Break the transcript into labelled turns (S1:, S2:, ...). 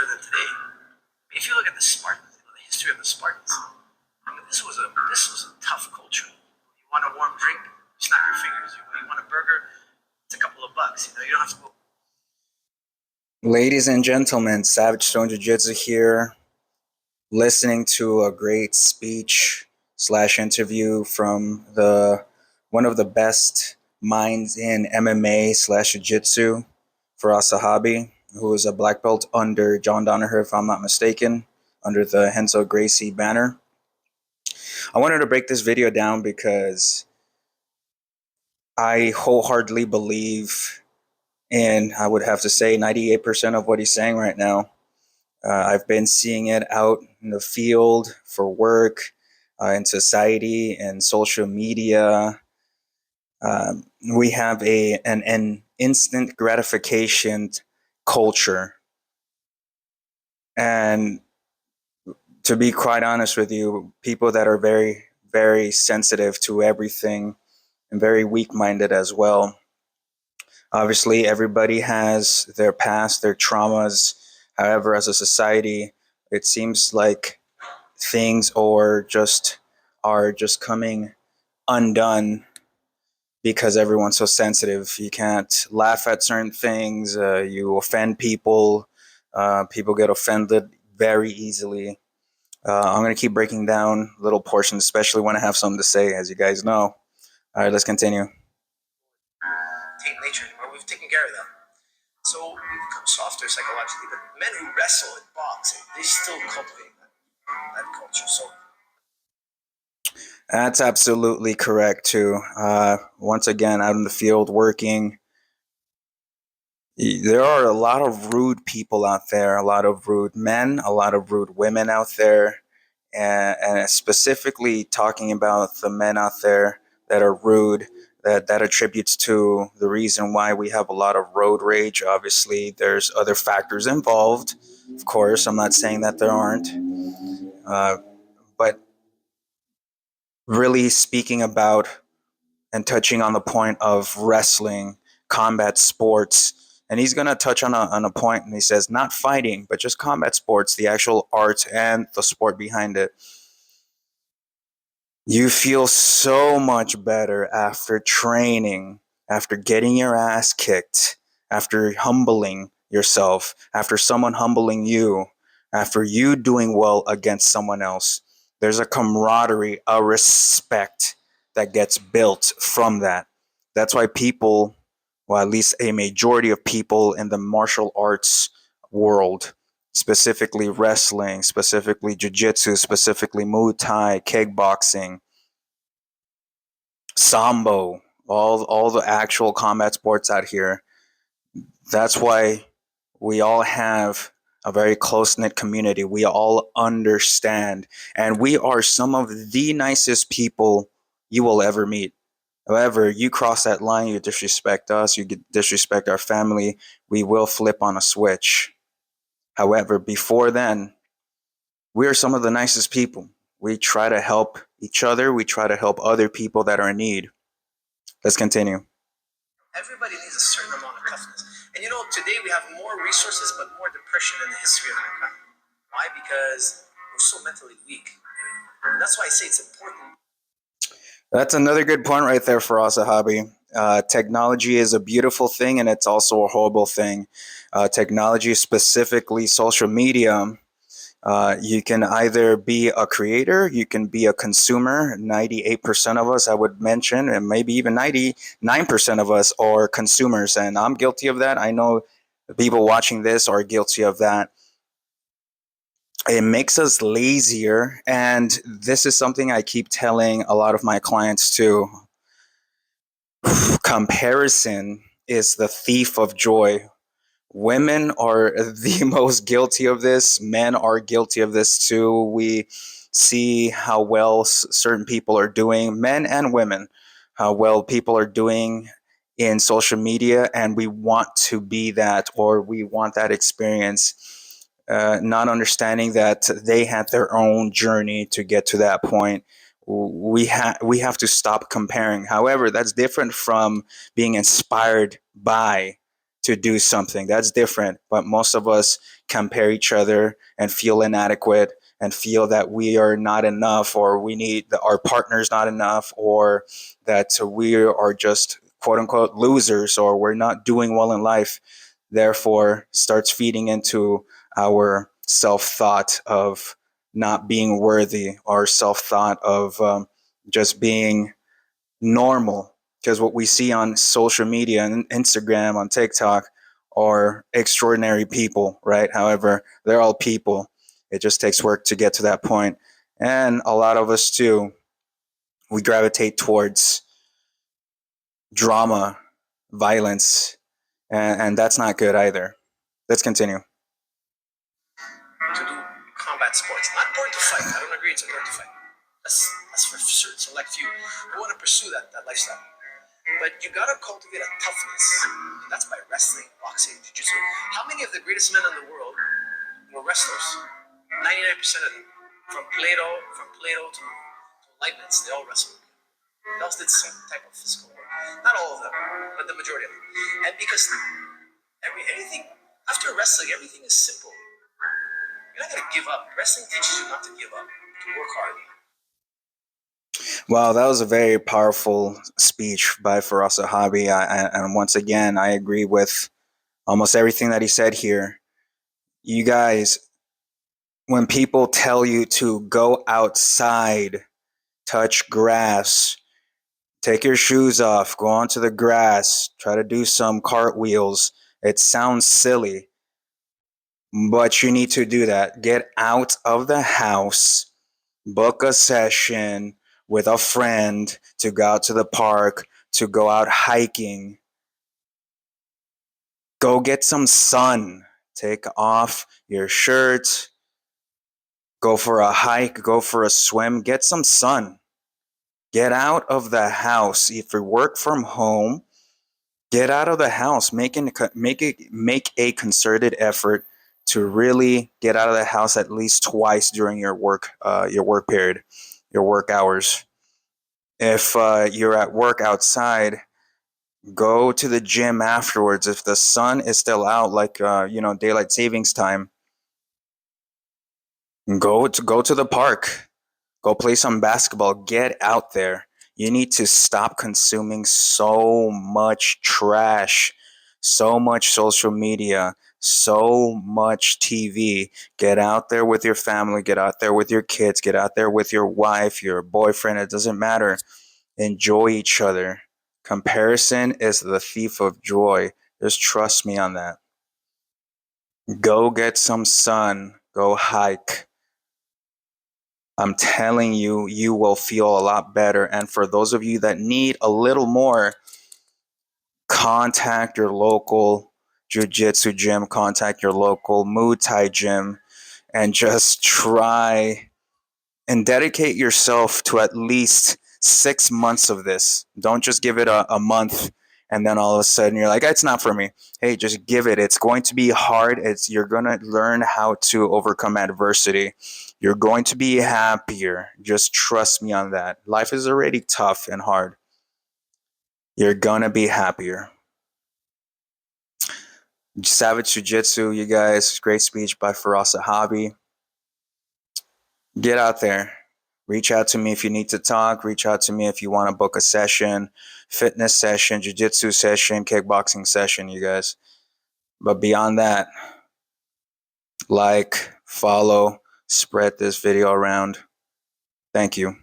S1: tougher than today. If you look at the Spartans, the history of the Spartans, this was a tough culture. You want a warm drink, snap your fingers. You want a burger, it's a couple of bucks. You don't have to go. Ladies and gentlemen, Savage Stone Jiu-Jitsu here, listening to a great speech slash interview from the one of the best minds in MMA slash Jiu-Jitsu, Firas Zahabi, who is a black belt under John Danaher, if I'm not mistaken, under the Renzo Gracie banner. I wanted to break this video down because I wholeheartedly believe in, I would have to say, 98% of what he's saying right now. I've been seeing it out in the field for work, in society, and social media. We have an instant gratification culture. And to be quite honest with you, people that are very, very sensitive to everything and very weak-minded as well. Obviously, everybody has their past, their traumas. However, as a society, it seems like things are just coming undone because everyone's so sensitive. You can't laugh at certain things. You offend people. People get offended very easily. I'm going to keep breaking down little portions, especially when I have something to say, as you guys know. All right, let's continue.
S2: Take nature anymore. We've taken care of them. So we become softer psychologically. But men who wrestle and box, they still cultivate that culture. So
S1: that's absolutely correct too. Once again, out in the field working, there are a lot of rude people out there, a lot of rude men, a lot of rude women out there, and specifically talking about the men out there that are rude. That attributes to the reason why we have a lot of road rage. Obviously, there's other factors involved. Of course, I'm not saying that there aren't. But really speaking about and touching on the point of wrestling, combat sports, and he's going to touch on a point, and he says not fighting, but just combat sports, the actual art and the sport behind it. You feel so much better after training, after getting your ass kicked, after humbling yourself, after someone humbling you, after you doing well against someone else. There's a camaraderie, a respect that gets built from that. That's why people, well, at least a majority of people in the martial arts world, specifically wrestling, specifically jiu-jitsu, specifically Muay Thai, kickboxing, Sambo, all the actual combat sports out here. That's why we all have a very close-knit community. We all understand, and we are some of the nicest people you will ever meet. However, you cross that line, you disrespect us, you disrespect our family, we will flip on a switch. However, before then, we are some of the nicest people. We try to help each other. We try to help other people that are in need. Let's continue.
S2: Everybody needs a certain amount of toughness. And today we have more resources, but more depression in the history of mankind. Why? Because we're so mentally weak. And that's why I say it's important.
S1: That's another good point right there for us, Zahabi. Technology is a beautiful thing, and it's also a horrible thing. Technology, specifically social media, you can either be a creator, you can be a consumer. 98% of us, I would mention, and maybe even 99% of us are consumers, and I'm guilty of that. I know the people watching this are guilty of that. It makes us lazier, and this is something I keep telling a lot of my clients too. Comparison is the thief of joy. Women are the most guilty of this. Men are guilty of this too. We see how well certain people are doing, men and women, how well people are doing in social media, and we want to be that, or we want that experience, not understanding that they had their own journey to get to that point. We have to stop comparing. However, that's different from being inspired by to do something. That's different. But most of us compare each other and feel inadequate and feel that we are not enough, or we need our partner's not enough, or that we are just quote unquote losers, or we're not doing well in life. Therefore, starts feeding into our self thought of not being worthy, or self thought of just being normal. Because what we see on social media and Instagram, on TikTok, are extraordinary people, right? However, they're all people. It just takes work to get to that point. And a lot of us, too, we gravitate towards drama, violence, and that's not good either. Let's continue.
S2: To do combat sports. Not important to fight. I don't agree it's important to fight. That's for certain select few who want to pursue that lifestyle. But you gotta cultivate a toughness. And that's by wrestling, boxing, jiu-jitsu. How many of the greatest men in the world were wrestlers? 99% of them. From Plato to Leibniz, they all wrestled. They all did some type of physical work. Not all of them, but the majority of them. And because anything after wrestling, everything is simple. You're not gonna give up. Wrestling teaches you not to give up, to work hard.
S1: Wow, that was a very powerful speech by Faraz Sahabi. And once again, I agree with almost everything that he said here. You guys, when people tell you to go outside, touch grass, take your shoes off, go onto the grass, try to do some cartwheels, it sounds silly, but you need to do that. Get out of the house, book a session with a friend to go out to the park, to go out hiking. Go get some sun. Take off your shirt. Go for a hike, go for a swim, get some sun. Get out of the house. If you work from home, get out of the house. Make a concerted effort to really get out of the house at least twice during your work period, your work hours. If you're at work outside, go to the gym afterwards. If the sun is still out, like daylight savings time, go to the park. Go play some basketball. Get out there. You need to stop consuming so much trash, so much social media, so much TV. Get out there with your family. Get out there with your kids. Get out there with your wife, your boyfriend. It doesn't matter. Enjoy each other. Comparison is the thief of joy. Just trust me on that. Go get some sun. Go hike. I'm telling you, you will feel a lot better. And for those of you that need a little more, contact your local jiu-jitsu gym, contact your local Muay Thai gym, and just try and dedicate yourself to at least 6 months of this. Don't just give it a month and then all of a sudden you're like, it's not for me. Hey, just give it. It's going to be hard. You're going to learn how to overcome adversity. You're going to be happier. Just trust me on that. Life is already tough and hard. You're going to be happier. Savage Jiu-Jitsu, you guys. Great speech by Faraz Sahabi. Get out there. Reach out to me if you need to talk. Reach out to me if you want to book a session, fitness session, jiu-jitsu session, kickboxing session, you guys. But beyond that, like, follow, spread this video around. Thank you.